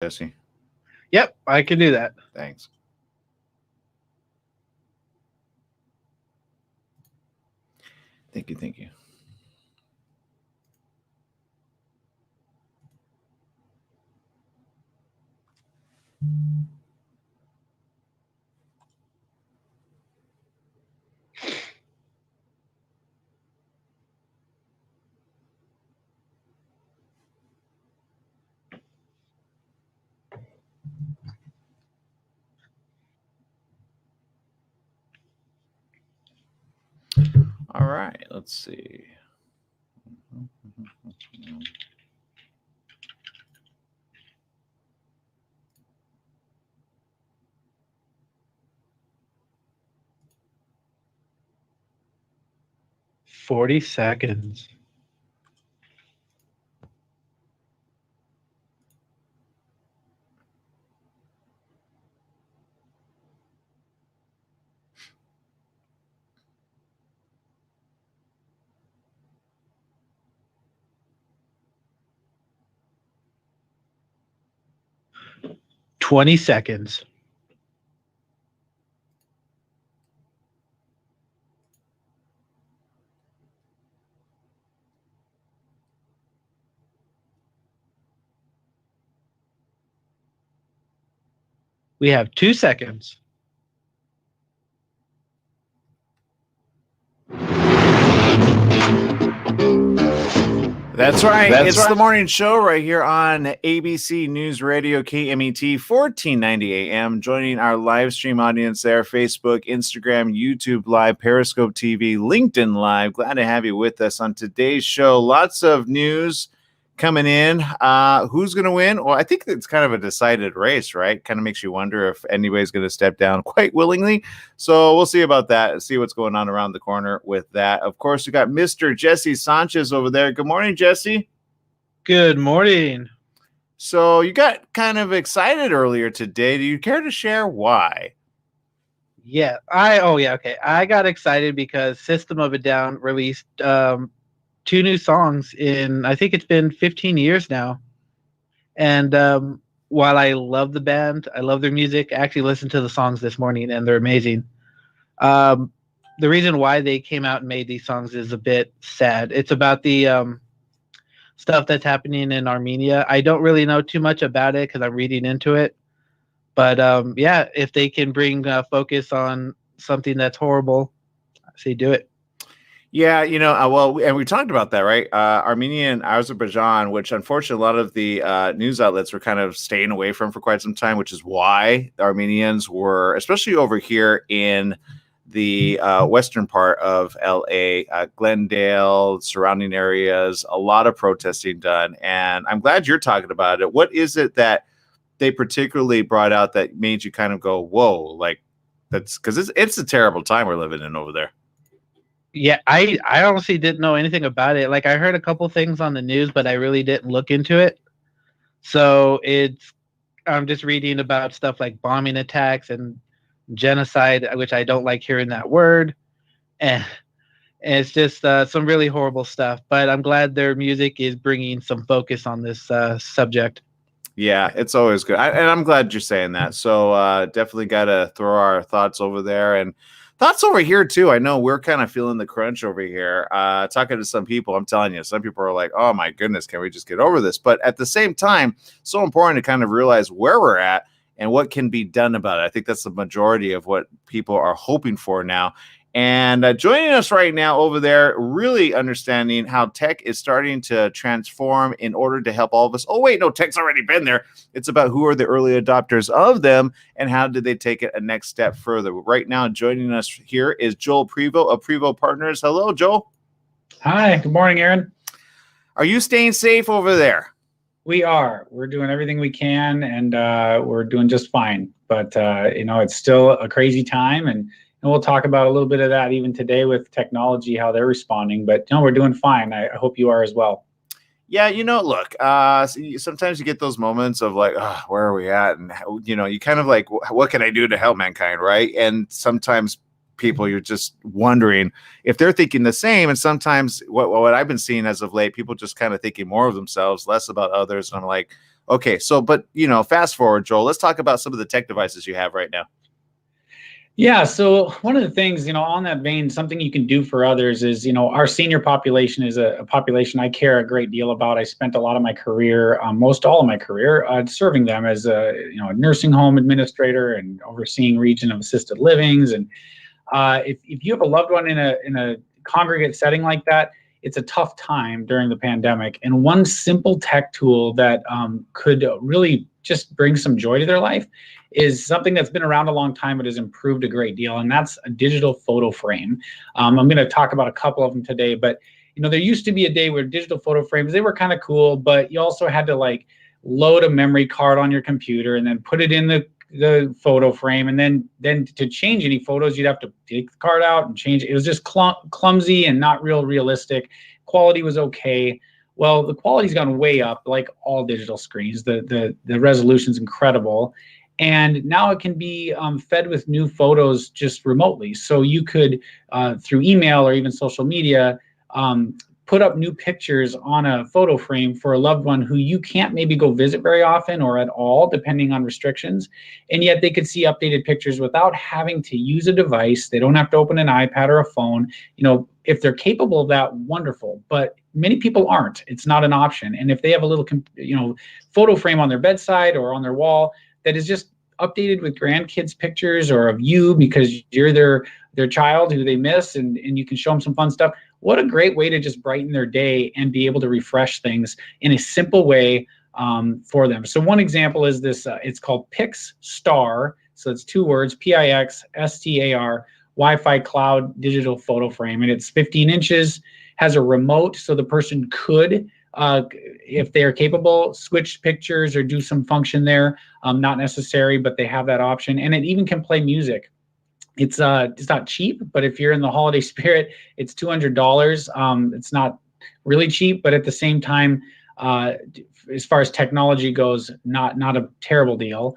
Jesse. Yep, I can do that. Thanks. Thank you. Thank you. All right, let's see. 40 seconds. $20 seconds. We have 2 seconds. That's right. It's the morning show right here on ABC News Radio, KMET, 1490 AM. Joining our live stream audience there, Facebook, Instagram, YouTube Live, Periscope TV, LinkedIn Live. Glad to have you with us on today's show. Lots of news coming in. Who's going to win? Well, I think it's kind of a decided race, right? Kind of makes you wonder if anybody's going to step down quite willingly. So we'll see about that. See what's going on around the corner with that. Of course, we got Mr. Jesse Sanchez over there. Good morning, Jesse. Good morning. So you got kind of excited earlier today. Do you care to share why? Yeah, okay. I got excited because System of a Down released 2 new songs in, I think it's been 15 years now. And while I love the band, I love their music, I actually listened to the songs this morning and they're amazing. The reason why they came out and made these songs is a bit sad. It's about the stuff that's happening in Armenia. I don't really know too much about it because I'm reading into it. But yeah, if they can bring focus on something that's horrible, I say do it. Yeah, well, and we talked about that, right? Armenia and Azerbaijan, which unfortunately a lot of the news outlets were kind of staying away from for quite some time, which is why the Armenians were, especially over here in the western part of LA, Glendale, surrounding areas, a lot of protesting done. And I'm glad you're talking about it. What is it that they particularly brought out that made you kind of go, whoa, like that's because it's a terrible time we're living in over there. Yeah, I honestly didn't know anything about it. Like I heard a couple things on the news, but I really didn't look into it. So I'm just reading about stuff like bombing attacks and genocide, which I don't like hearing that word. And it's just some really horrible stuff. But I'm glad their music is bringing some focus on this subject. Yeah, it's always good. And I'm glad you're saying that. So definitely got to throw our thoughts over there and thoughts over here, too. I know we're kind of feeling the crunch over here. Talking to some people, I'm telling you, some people are like, oh, my goodness, can we just get over this? But at the same time, so important to kind of realize where we're at and what can be done about it. I think that's the majority of what people are hoping for now. And joining us right now over there, really understanding how tech is starting to transform in order to help all of us. Oh, wait, no, tech's already been there. It's about who are the early adopters of them and how did they take it a next step further. Right now, joining us here is Joel Prevost of Prevost Partners. Hello, Joel. Hi, good morning, Aaron. Are you staying safe over there? We are. We're doing everything we can, and we're doing just fine. But, it's still a crazy time, and we'll talk about a little bit of that even today with technology, how they're responding. But we're doing fine. I hope you are as well. Yeah, look, sometimes you get those moments of like, oh, where are we at? And, you kind of like, what can I do to help mankind, right? And sometimes people, you're just wondering if they're thinking the same. And sometimes what I've been seeing as of late, people just kind of thinking more of themselves, less about others. And I'm like, Okay, so but fast forward, Joel. Let's talk about some of the tech devices you have right now. Yeah, so one of the things, on that vein, something you can do for others is, our senior population is a population I care a great deal about. I spent a lot of my career, most all of my career, serving them as a nursing home administrator and overseeing region of assisted livings. And if you have a loved one in a congregate setting like that, it's a tough time during the pandemic. And one simple tech tool that could really just bring some joy to their life is something that's been around a long time but has improved a great deal, and that's a digital photo frame. I'm going to talk about a couple of them today, but there used to be a day where digital photo frames, they were kind of cool, but you also had to like load a memory card on your computer and then put it in the photo frame, and then to change any photos you'd have to take the card out and change it. It was just clumsy and not realistic. Quality was okay. Well, the quality's gone way up, like all digital screens. The resolution's incredible. And now it can be fed with new photos just remotely. So you could, through email or even social media, put up new pictures on a photo frame for a loved one who you can't maybe go visit very often or at all, depending on restrictions. And yet they could see updated pictures without having to use a device. They don't have to open an iPad or a phone. If they're capable of that, wonderful. But many people aren't. It's not an option. And if they have a little, photo frame on their bedside or on their wall that is just updated with grandkids' pictures or of you because you're their child who they miss, and you can show them some fun stuff. What a great way to just brighten their day and be able to refresh things in a simple way for them. So one example is this, it's called PixStar. So it's 2 words, PixStar, Wi-Fi cloud digital photo frame. And it's 15 inches, has a remote, so the person could, if they are capable, switch pictures or do some function there. Not necessary, but they have that option. And it even can play music. It's not cheap, but if you're in the holiday spirit, it's $200. It's not really cheap, but at the same time, as far as technology goes, not a terrible deal.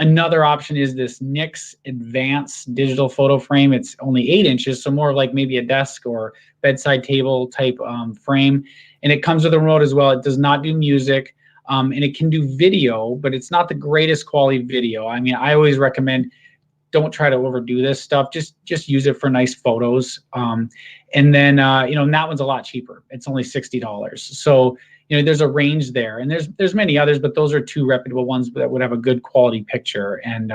Another option is this Nix Advanced digital photo frame. It's only 8 inches, so more like maybe a desk or bedside table type frame. And it comes with a remote as well. It does not do music, and it can do video, but it's not the greatest quality video. I mean, I always recommend don't try to overdo this stuff. Just use it for nice photos. And then, and that one's a lot cheaper. It's only $60. So, there's a range there, and there's many others, but those are 2 reputable ones that would have a good quality picture. And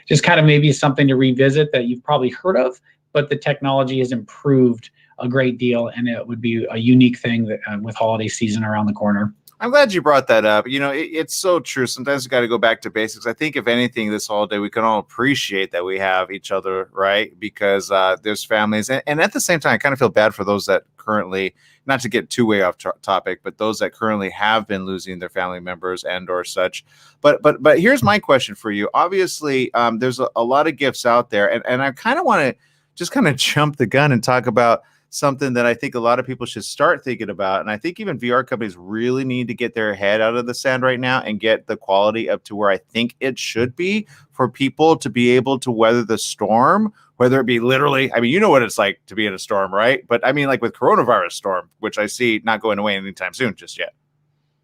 just kind of maybe something to revisit that you've probably heard of, but the technology has improved a great deal, and it would be a unique thing that, with holiday season around the corner. I'm glad you brought that up. It's so true. Sometimes we got to go back to basics. I think if anything, this holiday, we can all appreciate that we have each other, right? Because there's families. And at the same time, I kind of feel bad for those that currently, not to get too way off topic, but those that currently have been losing their family members and or such. But here's my question for you. Obviously, there's a lot of gifts out there. And I kind of want to just kind of jump the gun and talk about something that I think a lot of people should start thinking about. And I think even VR companies really need to get their head out of the sand right now and get the quality up to where I think it should be for people to be able to weather the storm, whether it be literally, I mean, you know what it's like to be in a storm, right? But I mean, like with coronavirus storm, which I see not going away anytime soon just yet.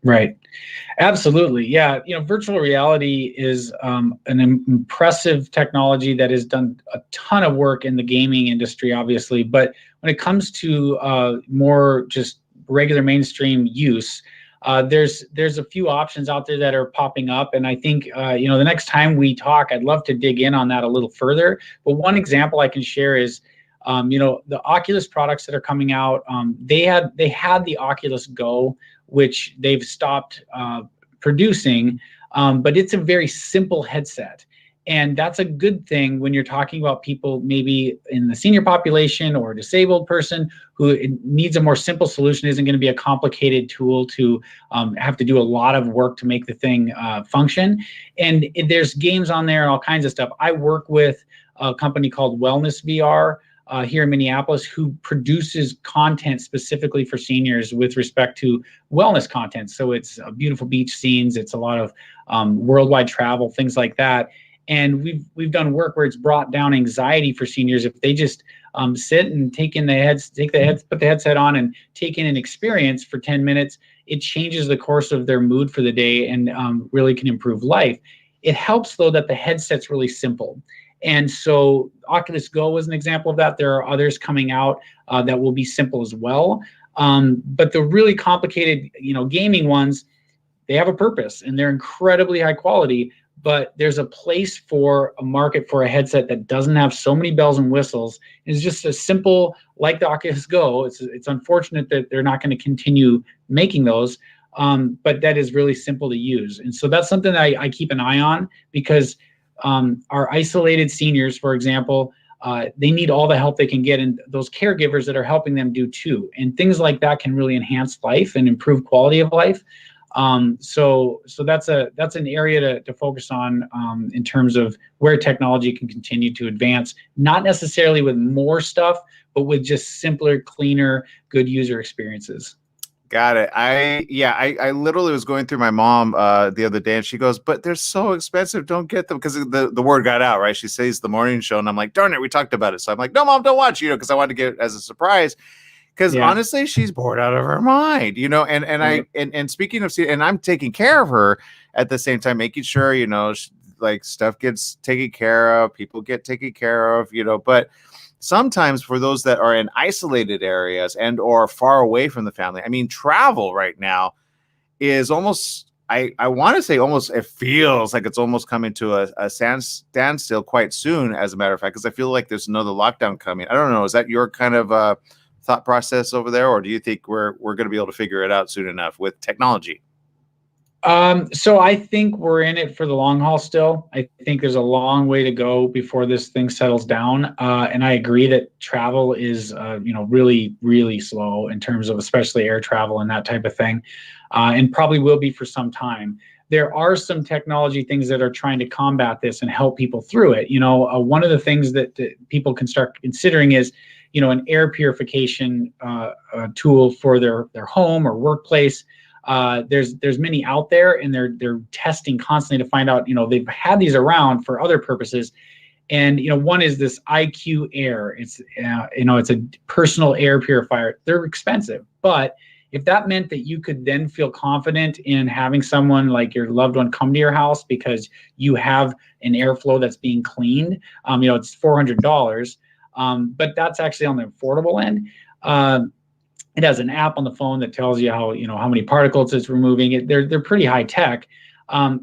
Right. Absolutely. Yeah. Virtual reality is an impressive technology that has done a ton of work in the gaming industry, obviously. But when it comes to more just regular mainstream use, there's a few options out there that are popping up. And I think, the next time we talk, I'd love to dig in on that a little further. But one example I can share is, the Oculus products that are coming out, they had the Oculus Go, which they've stopped producing, but it's a very simple headset. And that's a good thing when you're talking about people maybe in the senior population or a disabled person who needs a more simple solution. Isn't going to be a complicated tool to have to do a lot of work to make the thing function. And there's games on there and all kinds of stuff. I work with a company called Wellness VR here in Minneapolis, who produces content specifically for seniors with respect to wellness content. So it's beautiful beach scenes. It's a lot of worldwide travel, things like that. And we've done work where it's brought down anxiety for seniors if they just sit and put the headset on and take in an experience for 10 minutes. it changes the course of their mood for the day and really can improve life. It helps, though, that the headset's really simple. And so Oculus Go was an example of that. There are others coming out that will be simple as well. But the really complicated, gaming ones, they have a purpose and they're incredibly high quality, but there's a place for a market for a headset that doesn't have so many bells and whistles. It's just a simple, like the Oculus Go. It's unfortunate that they're not going to continue making those, but that is really simple to use. And so that's something that I keep an eye on, because our isolated seniors, for example, they need all the help they can get, and those caregivers that are helping them do too. And things like that can really enhance life and improve quality of life. So that's an area to focus on in terms of where technology can continue to advance, not necessarily with more stuff, but with just simpler, cleaner, good user experiences. Got it. I literally was going through my mom the other day, and she goes, "But they're so expensive. Don't get them," because the word got out, right? She says the morning show, and I'm like, "Darn it, we talked about it." So I'm like, "No, Mom, don't watch," because I wanted to get it as a surprise. Because honestly, she's bored out of her mind, and speaking of, and I'm taking care of her at the same time, making sure, like stuff gets taken care of, people get taken care of, but sometimes for those that are in isolated areas and or far away from the family, I mean, travel right now is almost, I want to say almost, it feels like it's almost coming to a standstill quite soon, as a matter of fact, because I feel like there's another lockdown coming. I don't know. Is that your kind of thought process over there, or do you think we're going to be able to figure it out soon enough with technology? So I think we're in it for the long haul still. I think there's a long way to go before this thing settles down. And I agree that travel is, really, really slow in terms of especially air travel and that type of thing, and probably will be for some time. There are some technology things that are trying to combat this and help people through it. One of the things that people can start considering is, an air purification tool for their home or workplace. There's many out there, and they're testing constantly to find out, they've had these around for other purposes. And, one is this IQ Air. It's, it's a personal air purifier. They're expensive, but if that meant that you could then feel confident in having someone like your loved one come to your house because you have an airflow that's being cleaned, it's $400. But that's actually on the affordable end. It has an app on the phone that tells you how many particles it's removing. They're pretty high tech.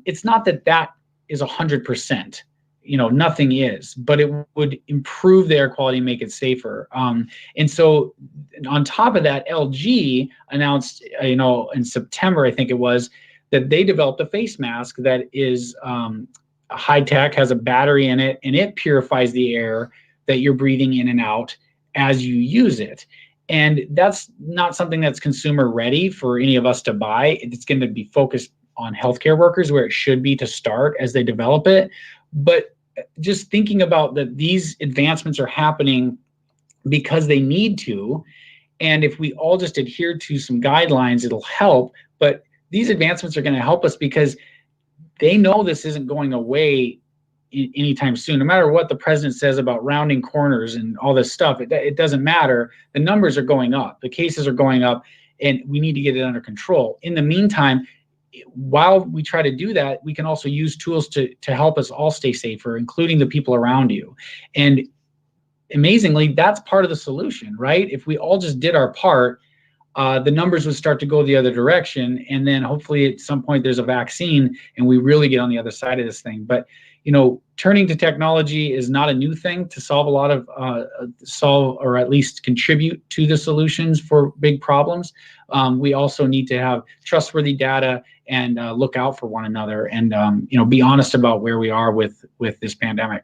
It's not that is 100%. Nothing is, but it would improve the air quality and make it safer. And so on top of that, LG announced, in September, I think it was, that they developed a face mask that is high tech, has a battery in it, and it purifies the air that you're breathing in and out as you use it. And that's not something that's consumer ready for any of us to buy. It's going to be focused on healthcare workers, where it should be to start as they develop it. But just thinking about that, these advancements are happening because they need to. And if we all just adhere to some guidelines, it'll help. But these advancements are going to help us because they know this isn't going away anytime soon. No matter what the president says about rounding corners and all this stuff, it doesn't matter. The numbers are going up, the cases are going up, and we need to get it under control. In the meantime, while we try to do that, we can also use tools to help us all stay safer, including the people around you. And amazingly, that's part of the solution, right? If we all just did our part, the numbers would start to go the other direction. And then hopefully at some point there's a vaccine and we really get on the other side of this thing. But turning to technology is not a new thing to solve a lot of solve, or at least contribute to the solutions for big problems. We also need to have trustworthy data and look out for one another, and be honest about where we are with this pandemic.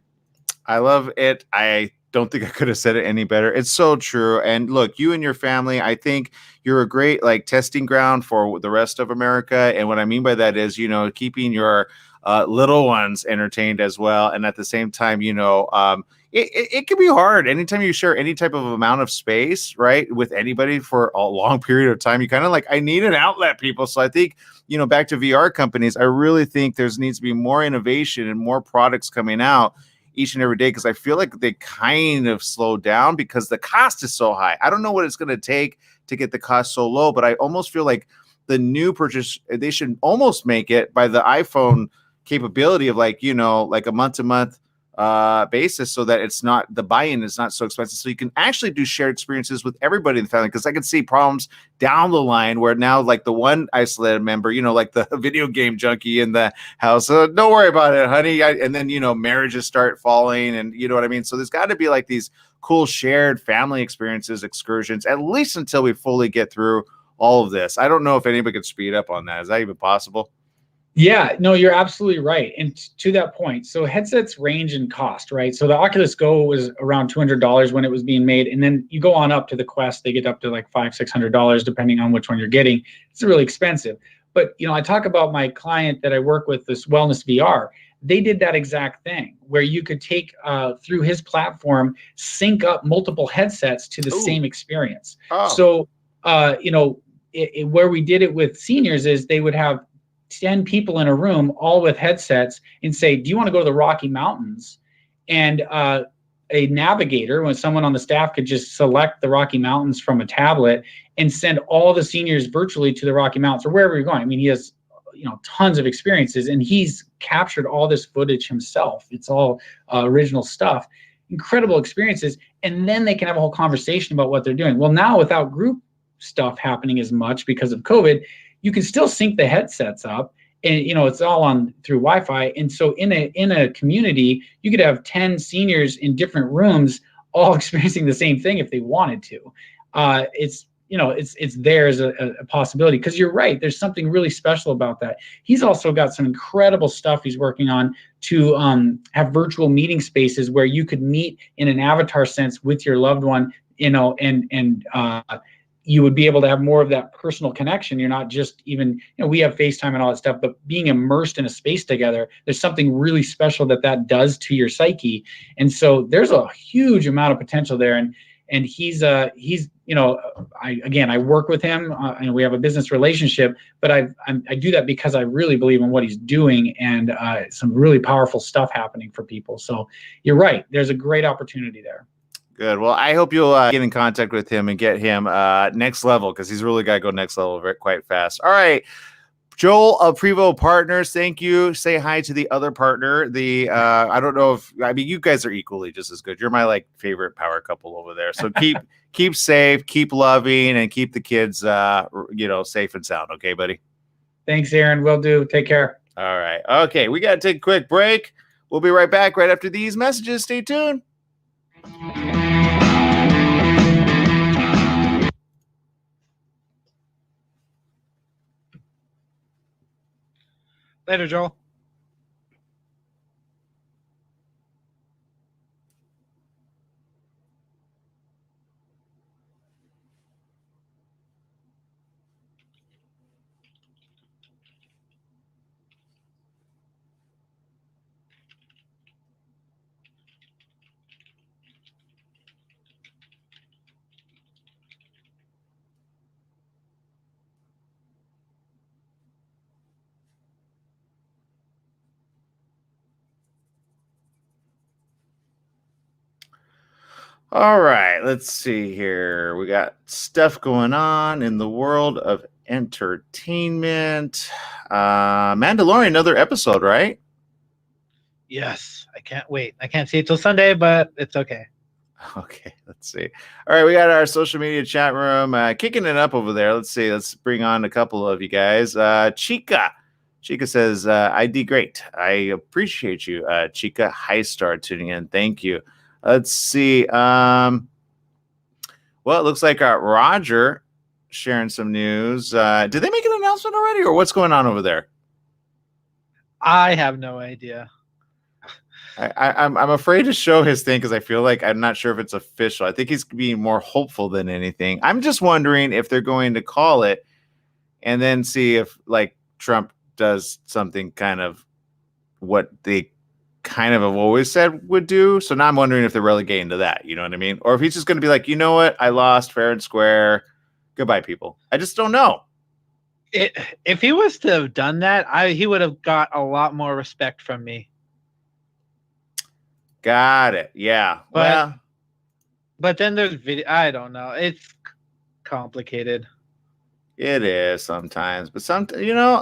I love it. I don't think I could have said it any better. It's so true. And look, you and your family, I think you're a great testing ground for the rest of America. And what I mean by that is, keeping your little ones entertained as well. And at the same time, it can be hard anytime you share any type of amount of space, right, with anybody for a long period of time. You kind of I need an outlet, people. So I think, back to VR companies, I really think there needs to be more innovation and more products coming out each and every day, because I feel like they kind of slowed down because the cost is so high. I don't know what it's going to take to get the cost so low, but I almost feel like the new purchase, they should almost make it by the iPhone capability of like, like a month to month basis, so that it's not, the buy-in is not so expensive, so you can actually do shared experiences with everybody in the family. Because I could see problems down the line where now like the one isolated member, like the video game junkie in the house, don't worry about it, honey, and then marriages start falling, and you know what I mean. So there's got to be like these cool shared family experiences, excursions, at least until we fully get through all of this. I don't know if anybody could speed up on that. Is that even possible? Yeah, no, you're absolutely right. And to that point, so headsets range in cost, right? So the Oculus Go was around $200 when it was being made. And then you go on up to the Quest, they get up to like $500-$600, depending on which one you're getting. It's really expensive. But, I talk about my client that I work with, this Wellness VR. They did that exact thing where you could take through his platform, sync up multiple headsets to the same experience. Oh. So, where we did it with seniors is they would have 10 people in a room, all with headsets, and say, do you want to go to the Rocky Mountains? And a navigator, when someone on the staff could just select the Rocky Mountains from a tablet and send all the seniors virtually to the Rocky Mountains or wherever you're going. I mean, he has tons of experiences, and he's captured all this footage himself. It's all original stuff, incredible experiences. And then they can have a whole conversation about what they're doing. Well, now without group stuff happening as much because of COVID, you can still sync the headsets up, and it's all on through Wi-Fi. And so in a community, you could have 10 seniors in different rooms all experiencing the same thing if they wanted to. It's there as a possibility, because you're right, there's something really special about that. He's also got some incredible stuff he's working on to have virtual meeting spaces where you could meet in an avatar sense with your loved one, and you would be able to have more of that personal connection. You're not just even, we have FaceTime and all that stuff, but being immersed in a space together, there's something really special that does to your psyche. And so there's a huge amount of potential there. And he's I work with him and we have a business relationship, but I do that because I really believe in what he's doing, and some really powerful stuff happening for people. So you're right. There's a great opportunity there. Good. Well, I hope you'll get in contact with him and get him next level, because he's really got to go next level quite fast. All right, Joel of Prevo Partners, thank you. Say hi to the other partner. I don't know if, you guys are equally just as good. You're my favorite power couple over there. So keep safe, keep loving, and keep the kids safe and sound. Okay, buddy. Thanks, Aaron. Will do. Take care. All right. Okay, we got to take a quick break. We'll be right back right after these messages. Stay tuned. Later, Joel. All right, let's see here. We got stuff going on in the world of entertainment. Mandalorian, another episode, right? Yes, I can't wait. I can't see it till Sunday, but it's okay. Okay, let's see. All right, we got our social media chat room kicking it up over there. Let's see. Let's bring on a couple of you guys. Chica says, I did great. I appreciate you, Chica. High Star tuning in. Thank you. Let's see. Well, it looks like Roger sharing some news. Did they make an announcement already, or what's going on over there? I have no idea. I'm afraid to show his thing because I feel like I'm not sure if it's official. I think he's being more hopeful than anything. I'm just wondering if they're going to call it and then see if Trump does something kind of what they kind of have always said would do. So now I'm wondering if they're relegating to that, you know what I mean? Or if he's just going to be like, you know what? I lost fair and square. Goodbye, people. I just don't know. If he was to have done that, he would have got a lot more respect from me. Got it. Yeah. But then there's video. I don't know. It's complicated. It is sometimes, but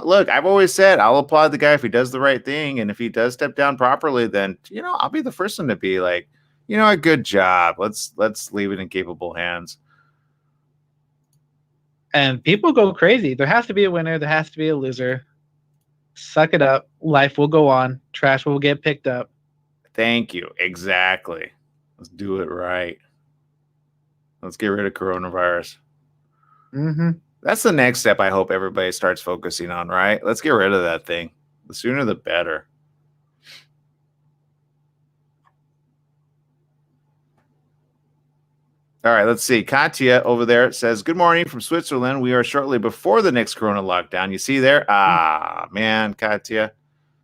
look, I've always said I'll applaud the guy if he does the right thing, and if he does step down properly, then I'll be the first one to be like, a good job. Let's leave it in capable hands. And people go crazy. There has to be a winner. There has to be a loser. Suck it up. Life will go on. Trash will get picked up. Thank you. Exactly. Let's do it right. Let's get rid of coronavirus. Mm-hmm. That's the next step I hope everybody starts focusing on, right? Let's get rid of that thing. The sooner the better. All right, let's see. Katya over there says, good morning from Switzerland. We are shortly before the next corona lockdown. You see there? Ah, man, Katya.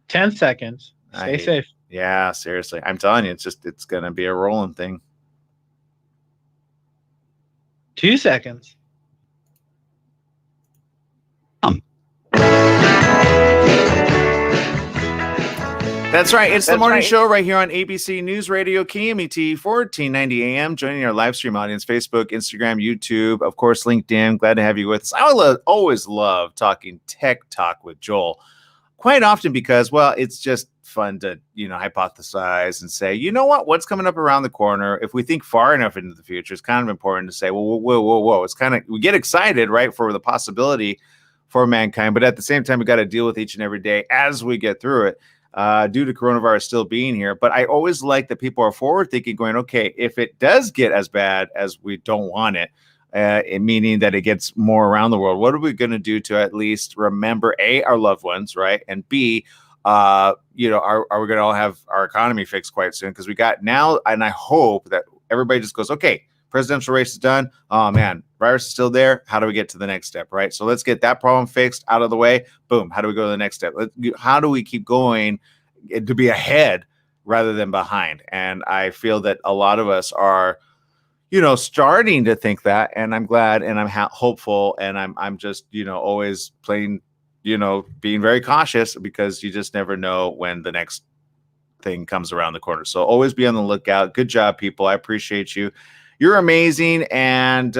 10 seconds. Stay safe. Yeah, seriously. I'm telling you, it's going to be a rolling thing. 2 seconds. That's right. It's the morning show right here on ABC News Radio, KMET 1490 AM. Joining our live stream audience, Facebook, Instagram, YouTube, of course, LinkedIn. Glad to have you with us. I always love talking tech talk with Joel. Quite often because, well, it's just fun to, hypothesize and say, what's coming up around the corner? If we think far enough into the future, it's kind of important to say, well, whoa. It's kind of, we get excited, right, for the possibility for mankind. But at the same time, we got to deal with each and every day as we get through it. Due to coronavirus still being here. But I always like that people are forward thinking, going, okay, if it does get as bad as we don't want it, meaning that it gets more around the world, what are we going to do to at least remember A, our loved ones, right? And B, are we going to all have our economy fixed quite soon? Because we got now, and I hope that everybody just goes, okay, presidential race is done. Oh man, virus is still there. How do we get to the next step, right? So let's get that problem fixed out of the way. Boom. How do we go to the next step? How do we keep going to be ahead rather than behind? And I feel that a lot of us are, starting to think that, and I'm glad, and I'm hopeful, and I'm just, always playing, being very cautious because you just never know when the next thing comes around the corner. So always be on the lookout. Good job, people. I appreciate you. You're amazing. And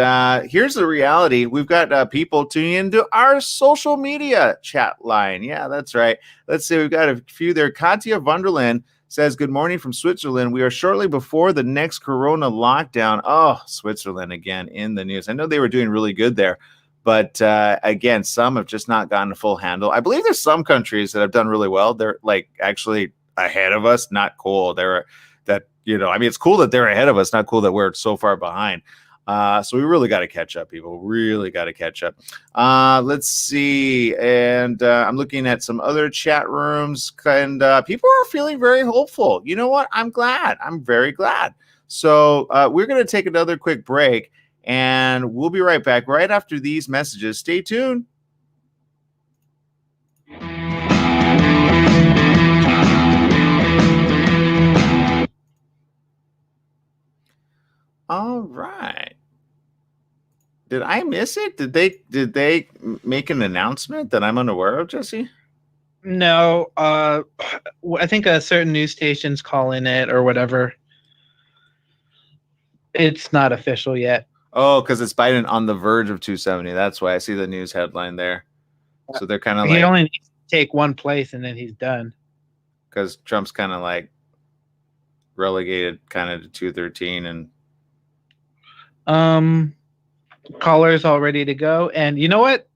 here's the reality. We've got people tuning into our social media chat line. Yeah, that's right. Let's see. We've got a few there. Katya Wunderland says, good morning from Switzerland. We are shortly before the next corona lockdown. Oh, Switzerland again in the news. I know they were doing really good there. But again, some have just not gotten a full handle. I believe there's some countries that have done really well. They're like actually ahead of us. Not cool. It's cool that they're ahead of us, not cool that we're so far behind. So we really got to catch up, people. Really got to catch up. Let's see. And I'm looking at some other chat rooms, and people are feeling very hopeful. You know what? I'm glad. I'm very glad. So we're going to take another quick break, and we'll be right back right after these messages. Stay tuned. All right. Did I miss it? Did they make an announcement that I'm unaware of, Jesse? No. I think a certain news station's calling it or whatever. It's not official yet. Oh, because it's Biden on the verge of 270. That's why I see the news headline there. So they're kind of like, he only needs to take one place and then he's done. Because Trump's kind of like relegated kind of to 213 and callers all ready to go. And you know what?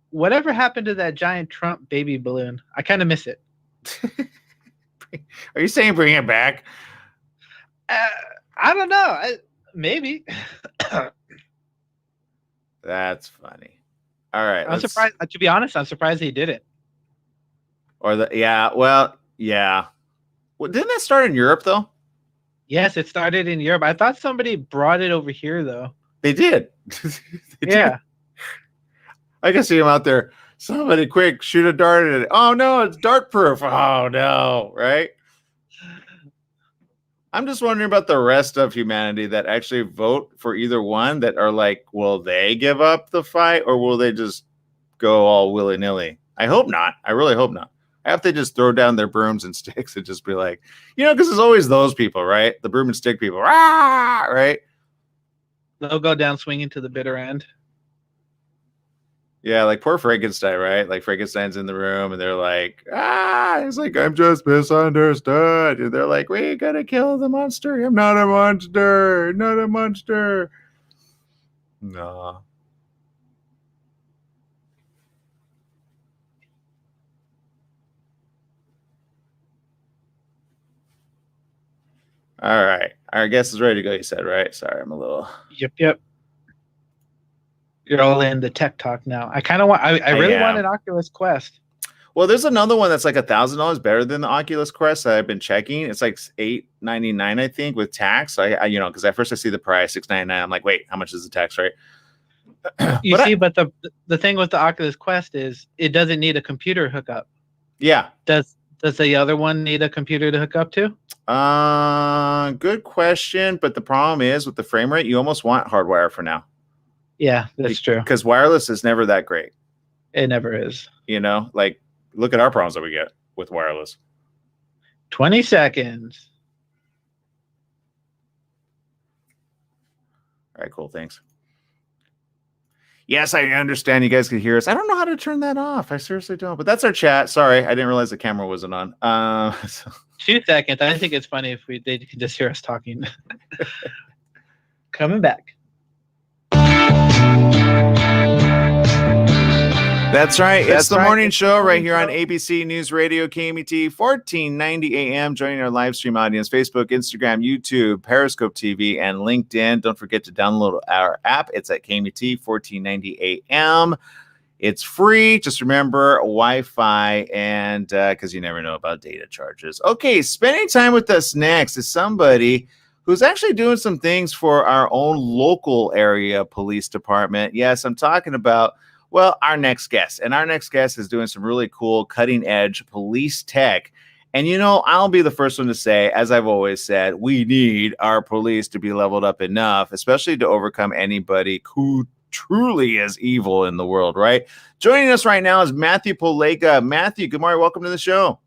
Whatever happened to that giant Trump baby balloon? I kind of miss it. Are you saying bring it back? I don't know. Maybe. That's funny. All right. I'm surprised. To be honest, I'm surprised he did it. Yeah. Well, didn't that start in Europe though? Yes, it started in Europe. I thought somebody brought it over here though. They did. Yeah. I can see him out there. Somebody quick, shoot a dart at it. Oh no, it's dart proof. Oh no, right? I'm just wondering about the rest of humanity that actually vote for either one, that are like, will they give up the fight or will they just go all willy-nilly? I hope not. I really hope not. I hope they just throw down their brooms and sticks and just be like, because there's always those people, right? The broom and stick people, right? They'll go down swinging to the bitter end. Yeah, like poor Frankenstein, right? Like Frankenstein's in the room and they're like, he's like, I'm just misunderstood. And they're like, we gotta kill the monster. I'm not a monster. Not a monster. No. All right. Our guest is ready to go, you said, right? Sorry, I'm a little. Yep. You're all in the tech talk now. I kind of want. I really want an Oculus Quest. Well, there's another one that's like $1,000 better than the Oculus Quest that I've been checking. It's like $899, I think, with tax. I because at first I see the price $699. I'm like, wait, how much is the tax, right? But the thing with the Oculus Quest is it doesn't need a computer hookup. Yeah. Does the other one need a computer to hook up to? Good question. But the problem is with the frame rate, you almost want hardwire for now. Yeah, that's true. Because wireless is never that great. It never is. Like look at our problems that we get with wireless. 20 seconds. All right, cool. Thanks. Yes, I understand you guys can hear us. I don't know how to turn that off. I seriously don't. But that's our chat. Sorry, I didn't realize the camera wasn't on. 2 seconds. I think it's funny if they can just hear us talking. Coming back. That's right. It's the morning show right here on ABC News Radio, KMET, 1490 AM. Joining our live stream audience, Facebook, Instagram, YouTube, Periscope TV, and LinkedIn. Don't forget to download our app. It's at KMET, 1490 AM. It's free. Just remember Wi-Fi, and because you never know about data charges. Okay, spending time with us next is somebody who's actually doing some things for our own local area police department. Yes, I'm talking about our next guest. And our next guest is doing some really cool cutting edge police tech. And, I'll be the first one to say, as I've always said, we need our police to be leveled up enough, especially to overcome anybody who truly is evil in the world, right? Joining us right now is Matthew Polega. Matthew, good morning. Welcome to the show.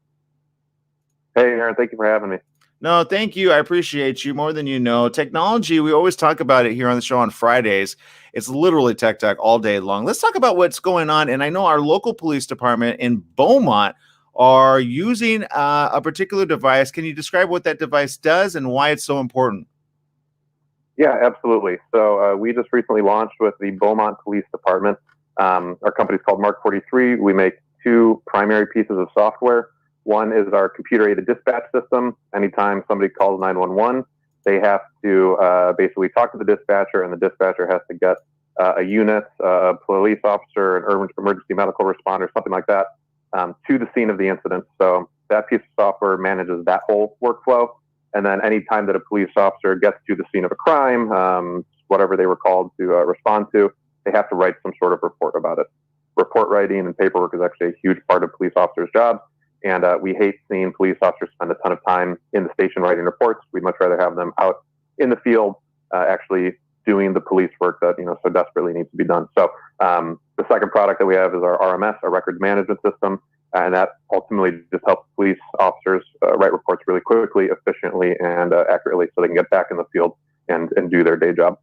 Hey, Aaron. Thank you for having me. No, thank you. I appreciate you more than you know. Technology, we always talk about it here on the show on Fridays. It's literally tech talk all day long. Let's talk about what's going on. And I know our local police department in Beaumont are using a particular device. Can you describe what that device does and why it's so important? Yeah, absolutely. So we just recently launched with the Beaumont Police Department. Our company's called Mark 43. We make 2 primary pieces of software. One is our computer-aided dispatch system. Anytime somebody calls 911, they have to basically talk to the dispatcher, and the dispatcher has to get a unit, a police officer, an emergency medical responder, something like that, to the scene of the incident. So that piece of software manages that whole workflow. And then anytime that a police officer gets to the scene of a crime, whatever they were called to respond to, they have to write some sort of report about it. Report writing and paperwork is actually a huge part of police officers' jobs. And we hate seeing police officers spend a ton of time in the station writing reports. We'd much rather have them out in the field actually doing the police work that so desperately needs to be done. So the second product that we have is our RMS, our records management system, and that ultimately just helps police officers write reports really quickly, efficiently, and accurately so they can get back in the field and do their day job.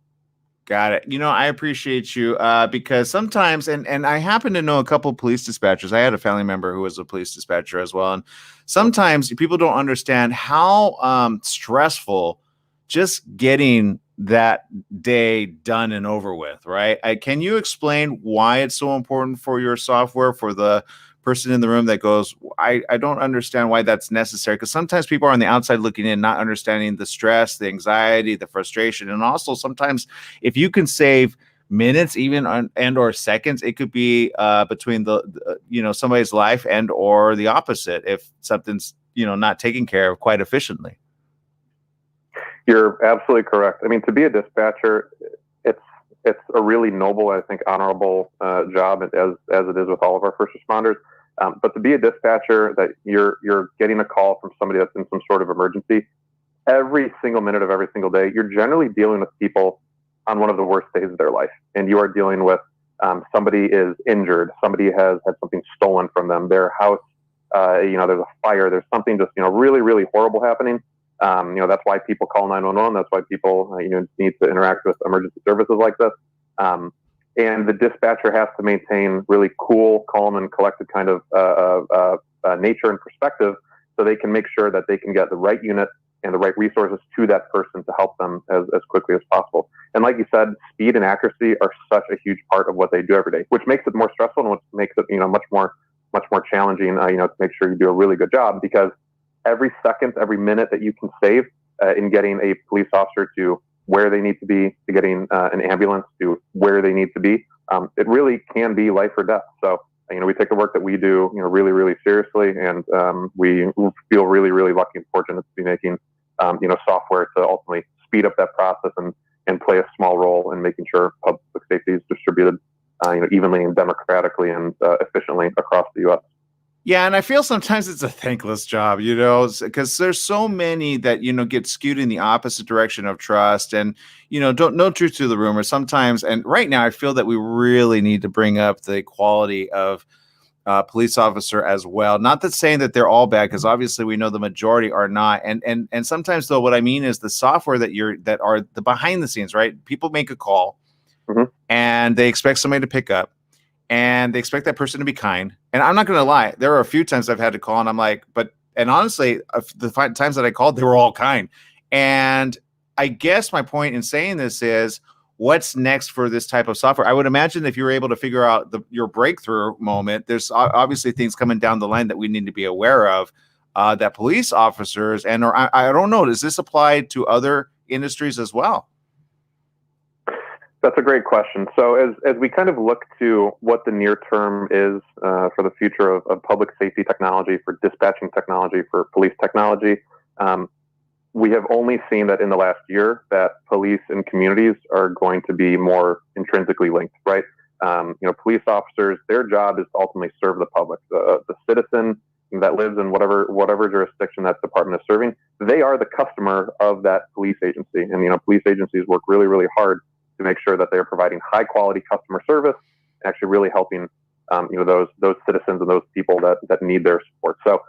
Got it. I appreciate you because sometimes, and I happen to know a couple of police dispatchers. I had a family member who was a police dispatcher as well. And sometimes people don't understand how stressful just getting that day done and over with, right? Can you explain why it's so important for your software, for the person in the room that goes, I don't understand why that's necessary? Because sometimes people are on the outside looking in, not understanding the stress, the anxiety, the frustration. And also sometimes if you can save minutes, even and or seconds, it could be between the somebody's life and or the opposite if something's not taken care of quite efficiently. You're absolutely correct. I mean, to be a dispatcher, it's a really noble, I think, honorable job, as it is with all of our first responders. But to be a dispatcher, that you're getting a call from somebody that's in some sort of emergency, every single minute of every single day, you're generally dealing with people on one of the worst days of their life, and you are dealing with somebody is injured, somebody has had something stolen from them, their house, there's a fire, there's something just really, really horrible happening. That's why people call 911. That's why people need to interact with emergency services like this. and the dispatcher has to maintain really cool, calm, and collected kind of nature and perspective, so they can make sure that they can get the right unit and the right resources to that person to help them as quickly as possible. And like you said, speed and accuracy are such a huge part of what they do every day, which makes it more stressful and which makes it, much more challenging, to make sure you do a really good job, because every second, every minute that you can save in getting a police officer to where they need to be, to getting an ambulance to where they need to be, it really can be life or death. So, we take the work that we do, really, really seriously, and we feel really, really lucky and fortunate to be making, software to ultimately speed up that process and play a small role in making sure public safety is distributed, evenly and democratically and efficiently across the U.S. Yeah, and I feel sometimes it's a thankless job, because there's so many that, get skewed in the opposite direction of trust and, don't know truth to the rumor sometimes. And right now I feel that we really need to bring up the quality of police officer as well. Not that saying that they're all bad, because obviously we know the majority are not. And sometimes though, what I mean is the software that are the behind the scenes, right? People make a call and they expect somebody to pick up. And they expect that person to be kind. And I'm not going to lie, there are a few times I've had to call and I'm like, and honestly, the times that I called, they were all kind. And I guess my point in saying this is, what's next for this type of software? I would imagine if you were able to figure out your breakthrough moment, there's obviously things coming down the line that we need to be aware of, that police officers or I don't know, does this apply to other industries as well? That's a great question. So as we kind of look to what the near term is for the future of public safety technology, for dispatching technology, for police technology, we have only seen that in the last year that police and communities are going to be more intrinsically linked, right? Police officers, their job is to ultimately serve the public, the citizen that lives in whatever jurisdiction that department is serving. They are the customer of that police agency, and police agencies work really, really hard to make sure that they're providing high quality customer service and actually really helping, those citizens and those people that need their support. So,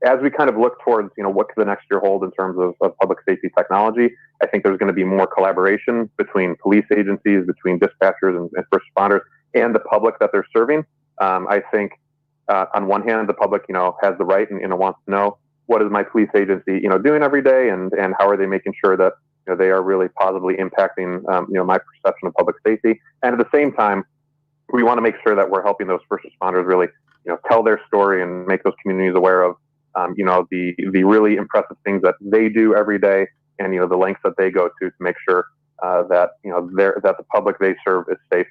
as we kind of look towards, what could the next year hold in terms of public safety technology, I think there's going to be more collaboration between police agencies, between dispatchers and first responders and the public that they're serving. I think, on one hand, the public, has the right and, wants to know, what is my police agency, doing every day, and how are they making sure that they are really positively impacting, my perception of public safety. And at the same time, we want to make sure that we're helping those first responders really, tell their story and make those communities aware of, the really impressive things that they do every day, and the lengths that they go to make sure that that the public they serve is safe.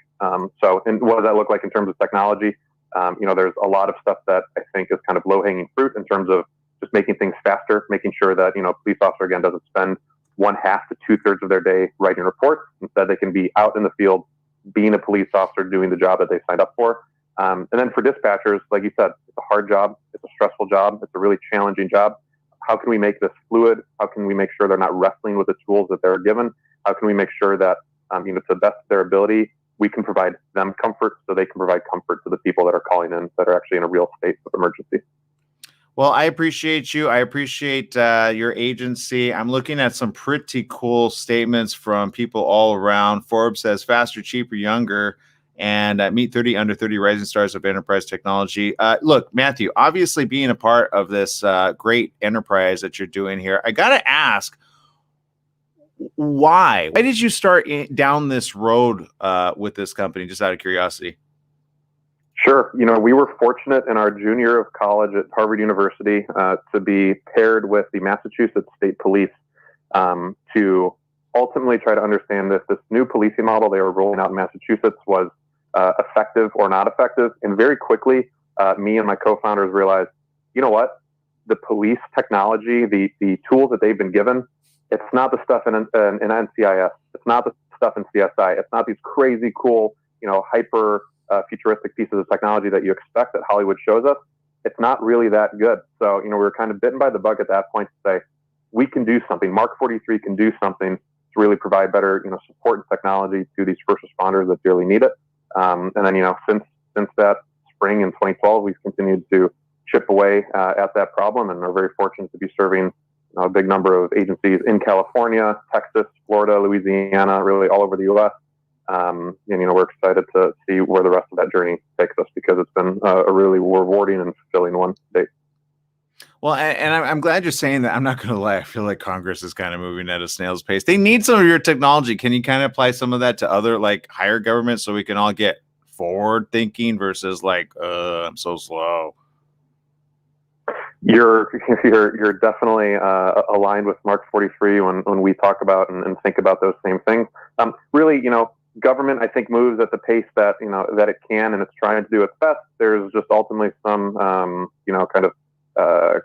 So, and what does that look like in terms of technology? There's a lot of stuff that I think is kind of low hanging fruit in terms of just making things faster, making sure that a police officer again doesn't spend 1/2 to 2/3 of their day writing reports, instead they can be out in the field being a police officer doing the job that they signed up for. And then for dispatchers, like you said, it's a hard job, it's a stressful job, it's a really challenging job. How can we make this fluid? How can we make sure they're not wrestling with the tools that they're given? How can we make sure that to the best of their ability, we can provide them comfort so they can provide comfort to the people that are calling in that are actually in a real state of emergency? Well, I appreciate you. I appreciate your agency. I'm looking at some pretty cool statements from people all around. Forbes says faster, cheaper, younger, and meet 30 under 30 rising stars of enterprise technology. Look, Matthew, obviously being a part of this great enterprise that you're doing here, I got to ask, why did you start down this road with this company, just out of curiosity? Sure. We were fortunate in our junior year of college at Harvard University to be paired with the Massachusetts State Police to ultimately try to understand if this new policing model they were rolling out in Massachusetts was effective or not effective. And very quickly, me and my co-founders realized, you know what? The police technology, the tools that they've been given, it's not the stuff in NCIS. It's not the stuff in CSI. It's not these crazy cool, hyper futuristic pieces of technology that you expect that Hollywood shows us. It's not really that good. So, we were kind of bitten by the bug at that point to say, we can do something. Mark 43 can do something to really provide better, support and technology to these first responders that dearly need it. And then, since that spring in 2012, we've continued to chip away at that problem, and are very fortunate to be serving a big number of agencies in California, Texas, Florida, Louisiana, really all over the U.S. And we're excited to see where the rest of that journey takes us, because it's been a really rewarding and fulfilling one to date. Well, and I'm glad you're saying that. I'm not going to lie. I feel like Congress is kind of moving at a snail's pace. They need some of your technology. Can you kind of apply some of that to other like higher government so we can all get forward thinking versus like, I'm so slow. You're definitely aligned with Mark 43 when we talk about and think about those same things. Really, government, I think, moves at the pace that that it can, and it's trying to do its best. There's just ultimately some kind of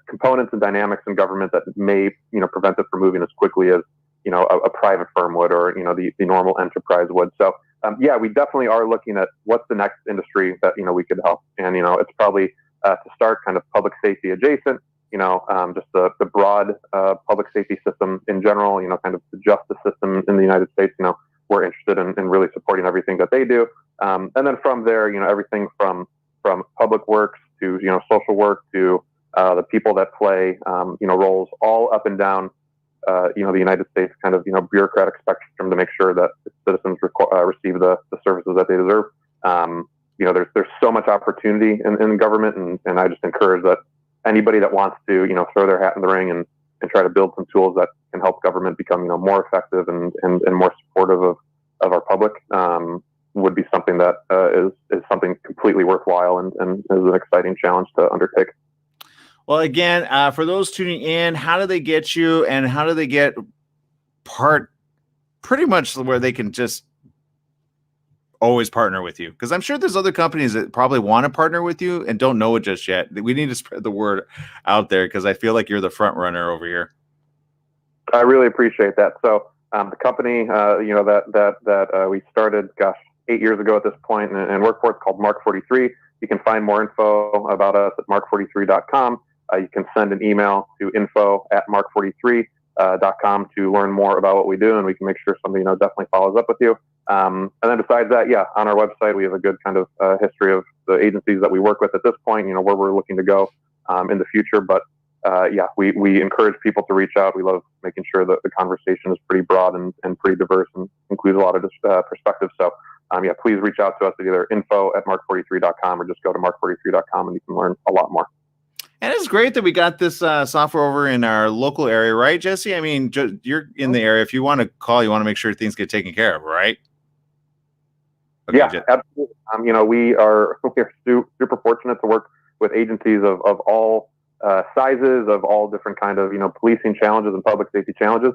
components and dynamics in government that may prevent it from moving as quickly as a private firm would, or the normal enterprise would. So yeah, we definitely are looking at what's the next industry that we could help, and it's probably to start kind of public safety adjacent, just the broad public safety system in general, kind of the justice system in the United States. We're interested in really supporting everything that they do, and then from there, everything from public works to social work to the people that play roles all up and down the United States kind of bureaucratic spectrum to make sure that citizens receive the services that they deserve. There's so much opportunity in government, and I just encourage that anybody that wants to throw their hat in the ring and try to build some tools that can help government become more effective and more supportive of our public would be something that is something completely worthwhile and is an exciting challenge to undertake. Well, again, for those tuning in, how do they get you, and how do they get pretty much where they can just always partner with you? Because I'm sure there's other companies that probably want to partner with you and don't know it just yet. We need to spread the word out there, because I feel like you're the front runner over here. I really appreciate that. So the company, that we started, 8 years ago at this point, and work for, it's called Mark 43. You can find more info about us at mark43.com. You can send an email to info@mark43.com to learn more about what we do, and we can make sure somebody definitely follows up with you. And then besides that, yeah, on our website we have a good kind of history of the agencies that we work with at this point. Where we're looking to go in the future. But yeah, we encourage people to reach out. We love making sure that the conversation is pretty broad and pretty diverse and includes a lot of perspectives. So yeah, please reach out to us at either info@mark43.com or just go to mark43.com and you can learn a lot more. And it's great that we got this software over in our local area, right, Jesse? I mean, you're in the area. If you want to call, you want to make sure things get taken care of, right? Okay, yeah, absolutely. We're super fortunate to work with agencies of all sizes, of all different kind of policing challenges and public safety challenges.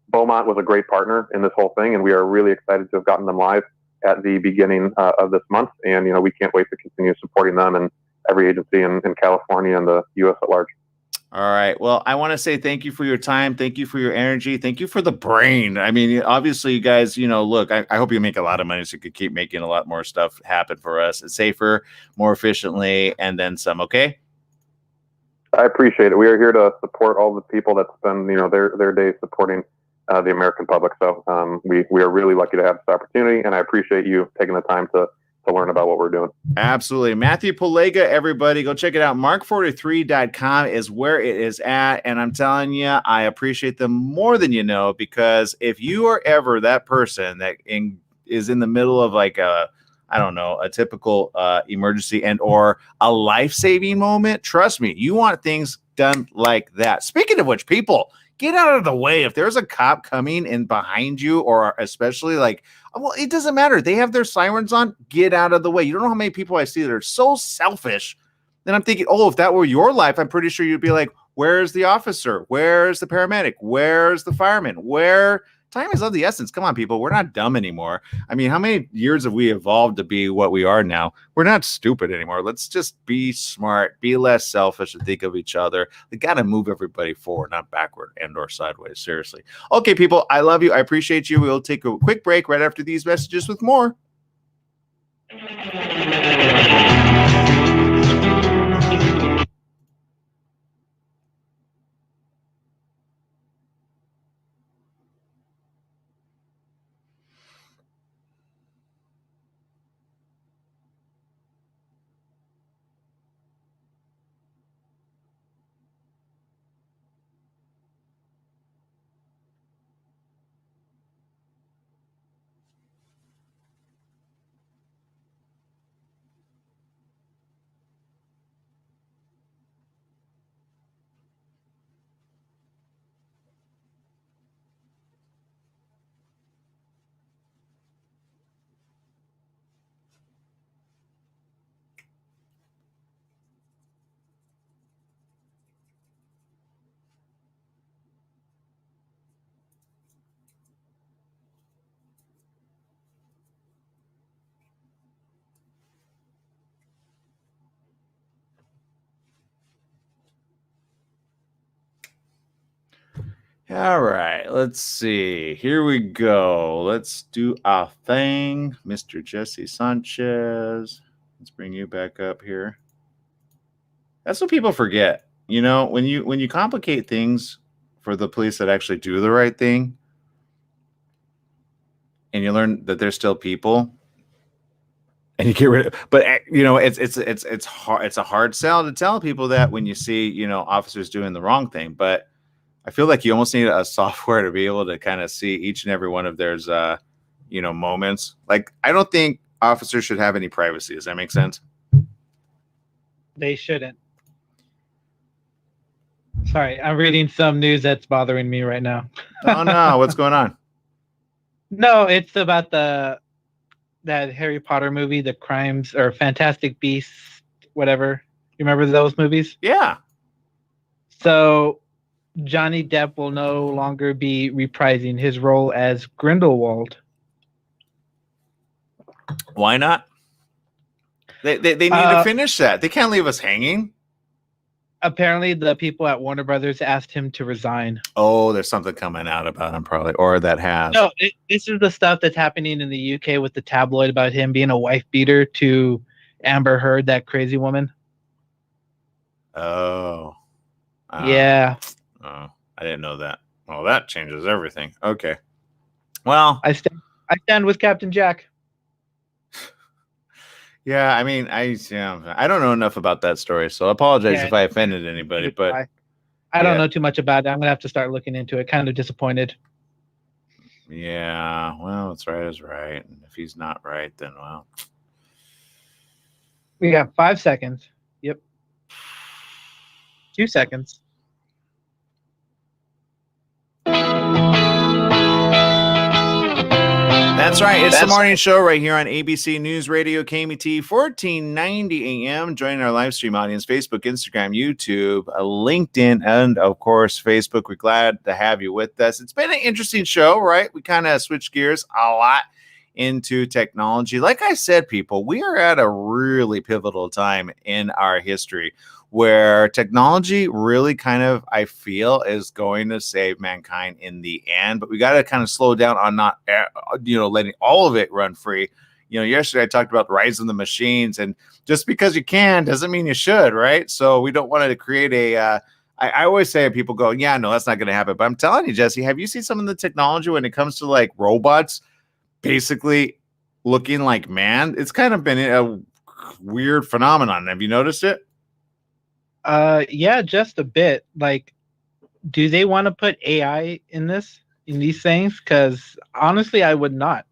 Beaumont was a great partner in this whole thing, and we are really excited to have gotten them live at the beginning of this month. And we can't wait to continue supporting them and every agency in California and the U.S. at large. All right. Well, I want to say thank you for your time. Thank you for your energy. Thank you for the brain. I mean, obviously, you guys, look, I hope you make a lot of money so you could keep making a lot more stuff happen for us. It's safer, more efficiently, and then some. Okay. I appreciate it. We are here to support all the people that spend, their days supporting the American public. So we are really lucky to have this opportunity, and I appreciate you taking the time to learn about what we're doing. Absolutely. Matthew Polega, everybody, go check it out. Mark43.com is where it is at. And I'm telling you, I appreciate them more than you know, because if you are ever that person that is in the middle of like a typical emergency and or a life-saving moment, trust me, you want things done like that. Speaking of which, people, get out of the way. If there's a cop coming in behind you, or especially like, well, it doesn't matter. They have their sirens on. Get out of the way. You don't know how many people I see that are so selfish. Then I'm thinking, if that were your life, I'm pretty sure you'd be like, where's the officer? Where's the paramedic? Where's the fireman? Time is of the essence. Come on, people. We're not dumb anymore. I mean, how many years have we evolved to be what we are now? We're not stupid anymore. Let's just be smart, be less selfish, and think of each other. We got to move everybody forward, not backward and or sideways. Seriously. Okay, people. I love you. I appreciate you. We'll take a quick break right after these messages with more. All right, let's see. Here we go. Let's do our thing, Mr. Jesse Sanchez. Let's bring you back up here. That's what people forget. You know, when you complicate things for the police that actually do the right thing, and you learn that they're still people, and you get rid of. But you know, it's hard. It's a hard sell to tell people that when you see officers doing the wrong thing. But I feel like you almost need a software to be able to kind of see each and every one of their moments. Like I don't think officers should have any privacy. Does that make sense? They shouldn't. Sorry, I'm reading some news that's bothering me right now. Oh no, what's going on? No, it's about that Harry Potter movie, The Crimes or Fantastic Beasts, whatever. You remember those movies? Yeah. So Johnny Depp will no longer be reprising his role as Grindelwald. Why not? They need to finish that. They can't leave us hanging. Apparently, the people at Warner Brothers asked him to resign. Oh, there's something coming out about him, probably, or that has. No, this is the stuff that's happening in the UK with the tabloid about him being a wife beater to Amber Heard, that crazy woman. Oh. Yeah. Oh, I didn't know that. Well, that changes everything. Okay. Well, I stand with Captain Jack. Yeah, I mean, I don't know enough about that story, so I apologize if I offended anybody. But I don't know too much about it. I'm gonna have to start looking into it. Kind of disappointed. Yeah, well, what's right is right, and if he's not right, then well. We got 5 seconds. Yep. 2 seconds. That's right. It's the morning show right here on ABC News Radio, KMT 1490 AM. Join our live stream audience, Facebook, Instagram, YouTube, LinkedIn, and of course, Facebook. We're glad to have you with us. It's been an interesting show, right? We kind of switched gears a lot into technology. Like I said, people, we are at a really pivotal time in our history where technology really kind of, I feel, is going to save mankind in the end. But we got to kind of slow down on not, letting all of it run free. Yesterday I talked about the rise of the machines, and just because you can doesn't mean you should, right? So we don't want to create I always say, people go, yeah, no, that's not going to happen. But I'm telling you, Jesse, have you seen some of the technology when it comes to like robots basically looking like man? It's kind of been a weird phenomenon. Have you noticed it? Yeah, just a bit. Like, do they want to put AI in these things? Because honestly, I would not.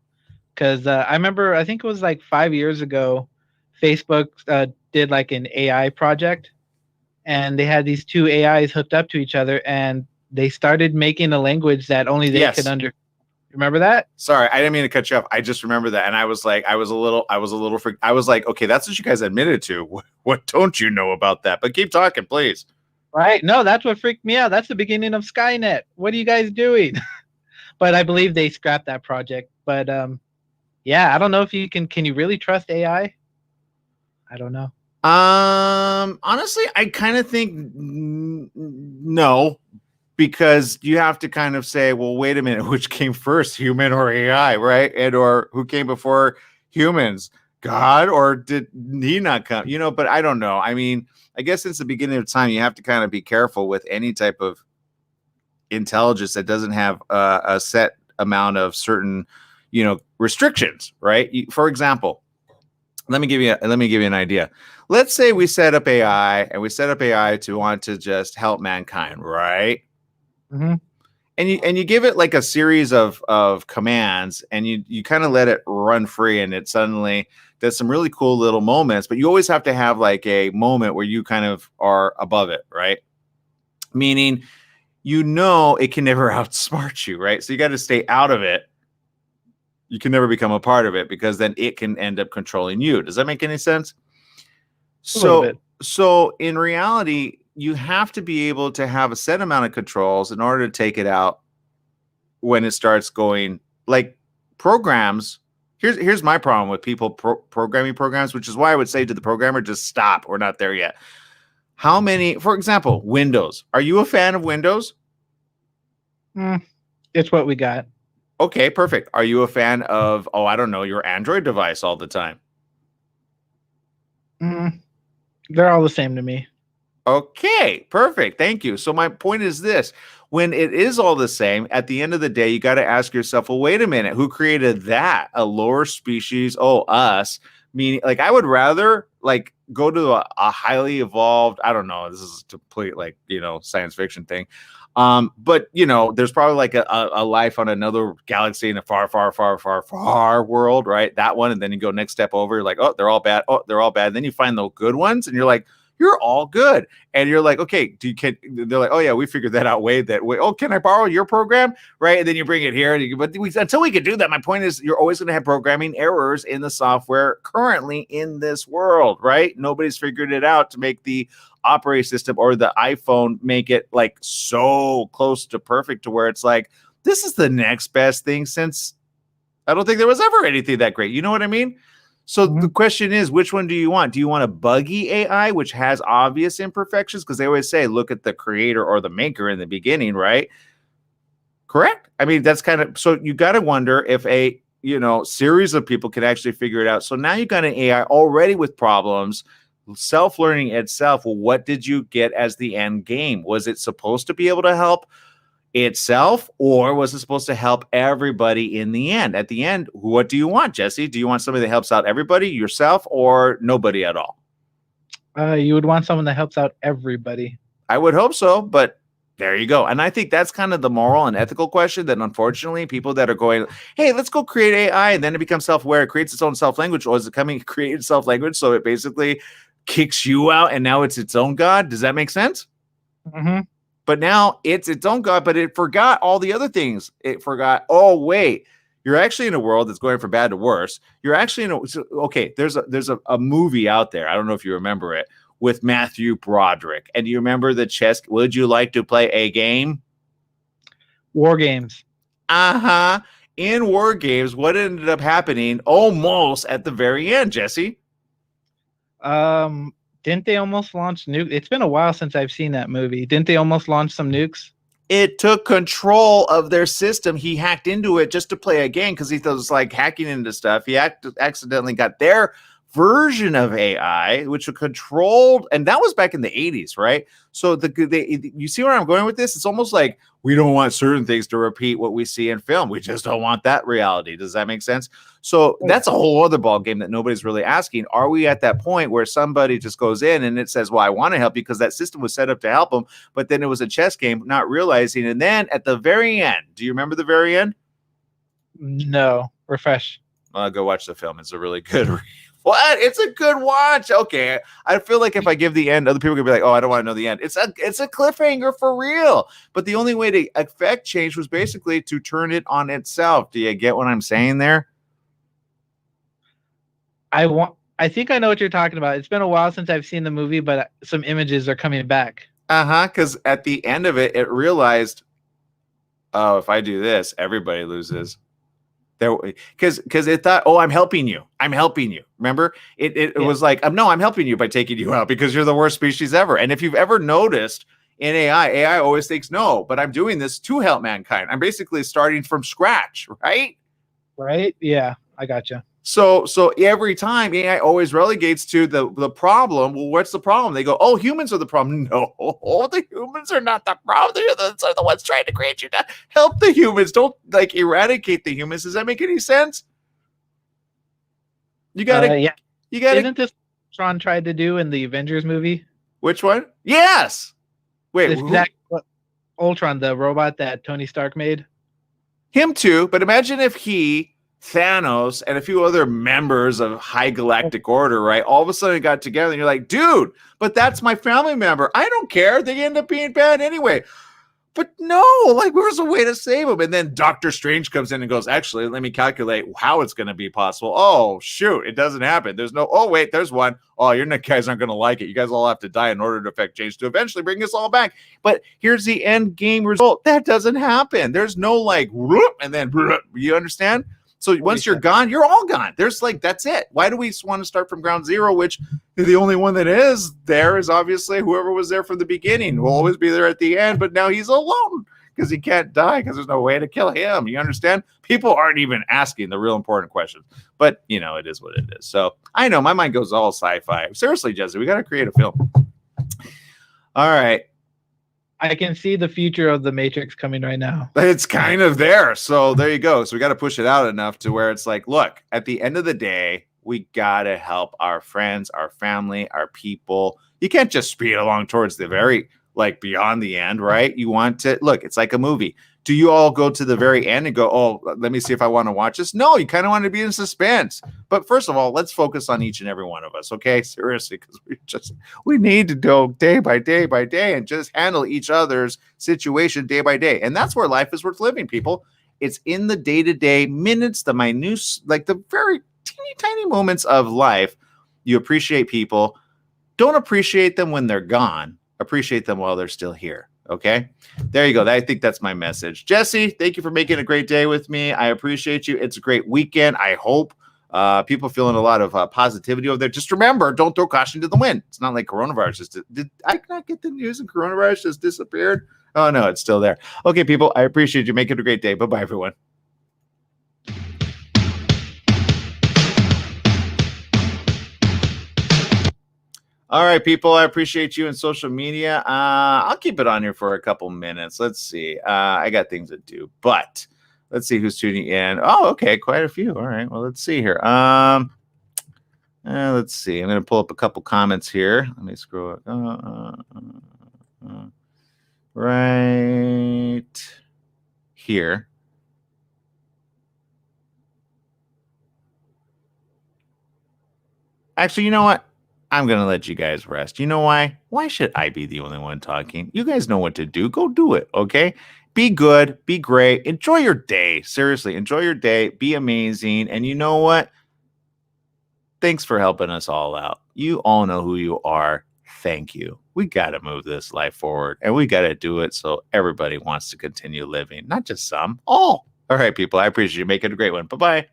Because I remember, I think it was like 5 years ago, Facebook did like an AI project, and they had these two AIs hooked up to each other, and they started making a language that only they could understand. Remember that? Sorry, I didn't mean to cut you off. I just remember that, and I was a little freaked. I was like, okay, that's what you guys admitted to. What don't you know about that? But keep talking, please. Right? No, that's what freaked me out. That's the beginning of Skynet. What are you guys doing? But I believe they scrapped that project. But yeah, I don't know if you can. Can you really trust AI? I don't know. Honestly, I kind of think no. Because you have to kind of say, well, wait a minute, which came first, human or AI, right? And or who came before humans, God, or did he not come? But I don't know. I mean, I guess since the beginning of time, you have to kind of be careful with any type of intelligence that doesn't have a set amount of certain, restrictions, right? For example, let me give you an idea. Let's say we set up AI to want to just help mankind, right? Mm-hmm. And you give it like a series of commands, and you kind of let it run free, and it suddenly does some really cool little moments. But you always have to have like a moment where you kind of are above it, right? Meaning, it can never outsmart you, right? So you got to stay out of it. You can never become a part of it, because then it can end up controlling you. Does that make any sense? So in reality, you have to be able to have a set amount of controls in order to take it out when it starts going like programs. Here's my problem with people programming programs, which is why I would say to the programmer, just stop. We're not there yet. How many, for example, Windows. Are you a fan of Windows? It's what we got. Okay, perfect. Are you a fan of, I don't know, your Android device all the time? They're all the same to me. Okay, perfect. Thank you. So my point is this. When it is all the same, at the end of the day, you got to ask yourself, well, wait a minute, who created that? A lower species? Oh, us. Meaning, like, I would rather like go to a highly evolved, I don't know, this is a complete like, science fiction thing. But there's probably like a life on another galaxy in a far, far, far, far, far world, right? That one, and then you go next step over, you're like, oh, they're all bad. Oh, they're all bad. And then you find the good ones, and you're like, you're all good. And you're like, okay, they're like, oh yeah, we figured that out way. Oh, can I borrow your program? Right. And then you bring it here. Until we can do that, my point is you're always going to have programming errors in the software currently in this world, right? Nobody's figured it out to make the operating system or the iPhone make it like so close to perfect to where it's like, this is the next best thing since I don't think there was ever anything that great. You know what I mean? So the question is, which one do you want? Do you want a buggy AI, which has obvious imperfections? Because they always say, look at the creator or the maker in the beginning, right? Correct? I mean, that's kind of, so you got to wonder if a, series of people can actually figure it out. So now you got an AI already with problems, self-learning itself. Well, what did you get as the end game? Was it supposed to be able to help itself, or was it supposed to help everybody in the end? At the end, what do you want, Jesse? Do you want somebody that helps out everybody, yourself, or nobody at all? You would want someone that helps out everybody. I would hope so, but there you go. And I think that's kind of the moral and ethical question that unfortunately people that are going, hey, let's go create AI, and then it becomes self-aware, it creates its own self-language, or is it coming create self-language so it basically kicks you out and now it's its own god? Does that make sense? Mm-hmm. But now it's its own god, but it forgot all the other things. It forgot, oh, wait, you're actually in a world that's going from bad to worse. You're actually okay, there's a movie out there. I don't know if you remember it, with Matthew Broderick. And you remember the chess? Would you like to play a game? War games. Uh-huh. In War Games, what ended up happening almost at the very end, Jesse? Didn't they almost launch nukes? It's been a while since I've seen that movie. Didn't they almost launch some nukes? It took control of their system. He hacked into it just to play a game because he thought it was like hacking into stuff. He accidentally got their version of AI, which was controlled, and that was back in the 80s, right? So you see where I'm going with this? It's almost like we don't want certain things to repeat what we see in film. We just don't want that reality. Does that make sense? So that's a whole other ball game that nobody's really asking. Are we at that point where somebody just goes in and it says, well, I want to help you because that system was set up to help them, but then it was a chess game, not realizing. And then at the very end, do you remember the very end? No, refresh. Go watch the film. It's a really good What? It's a good watch. Okay. I feel like if I give the end, other people could be like, oh, I don't want to know the end. It's a cliffhanger for real. But the only way to affect change was basically to turn it on itself. Do you get what I'm saying there? I think I know what you're talking about. It's been a while since I've seen the movie, but some images are coming back. Because at the end of it, it realized, oh, if I do this, everybody loses. Because it thought, oh, I'm helping you. Remember, it was like, no, I'm helping you by taking you out because you're the worst species ever. And if you've ever noticed in AI always thinks, no, but I'm doing this to help mankind. I'm basically starting from scratch, right? Right? Yeah, I gotcha. So every time AI always relegates to the problem. Well, what's the problem? They go, oh, humans are the problem. No, the humans are not the problem. They're the ones trying to create you to help the humans. Don't like eradicate the humans. Does that make any sense? You gotta, yeah. You gotta. Isn't this what Ultron tried to do in the Avengers movie? Which one? Yes. Wait, what Ultron, the robot that Tony Stark made? Him too, but imagine if he, Thanos, and a few other members of High Galactic Order, right, all of a sudden got together and you're like, dude, but that's my family member. I don't care. They end up being bad anyway. But no, like, where's a way to save them? And then Doctor Strange comes in and goes, actually, let me calculate how it's going to be possible. Oh, shoot, it doesn't happen. There's no, oh, wait, there's one. Oh, you guys aren't going to like it. You guys all have to die in order to affect change to eventually bring us all back. But here's the end game result. That doesn't happen. There's no like, whoop, and then, whoop, you understand? So once you're gone, you're all gone. There's like, that's it. Why do we want to start from ground zero, which the only one that is there is obviously whoever was there from the beginning will always be there at the end, but now he's alone because he can't die because there's no way to kill him. You understand? People aren't even asking the real important questions. But, you know, it is what it is. So I know my mind goes all sci-fi. Seriously, Jesse, we got to create a film. All right. I can see the future of the Matrix coming right now. It's kind of there. So there you go. So we got to push it out enough to where it's like, look, at the end of the day, we got to help our friends, our family, our people. You can't just speed along towards the very, like, beyond the end, right? You want to, look, it's like a movie. Do you all go to the very end and go, oh, let me see if I want to watch this? No, you kind of want to be in suspense. But first of all, let's focus on each and every one of us, okay? Seriously, because we need to go day by day by day and just handle each other's situation day by day. And that's where life is worth living, people. It's in the day-to-day minutes, the minute, like the very teeny tiny moments of life. You appreciate people. Don't appreciate them when they're gone. Appreciate them while they're still here. Okay, there you go. I think that's my message. Jesse, thank you for making a great day with me. I appreciate you. It's a great weekend. I hope people feeling a lot of positivity over there. Just remember, don't throw caution to the wind. It's not like coronavirus. Did I not get the news and coronavirus just disappeared? Oh, no, it's still there. Okay, people, I appreciate you. Make it a great day. Bye-bye, everyone. All right, people, I appreciate you in social media. I'll keep it on here for a couple minutes. Let's see. I got things to do, but let's see who's tuning in. Oh, okay, quite a few. All right, well, let's see here. Let's see. I'm going to pull up a couple comments here. Let me scroll right here. Actually, you know what? I'm going to let you guys rest. You know why? Why should I be the only one talking? You guys know what to do. Go do it, okay? Be good. Be great. Enjoy your day. Seriously, enjoy your day. Be amazing. And you know what? Thanks for helping us all out. You all know who you are. Thank you. We got to move this life forward, and we got to do it so everybody wants to continue living, not just some, all. All right, people, I appreciate you. Make it a great one. Bye-bye.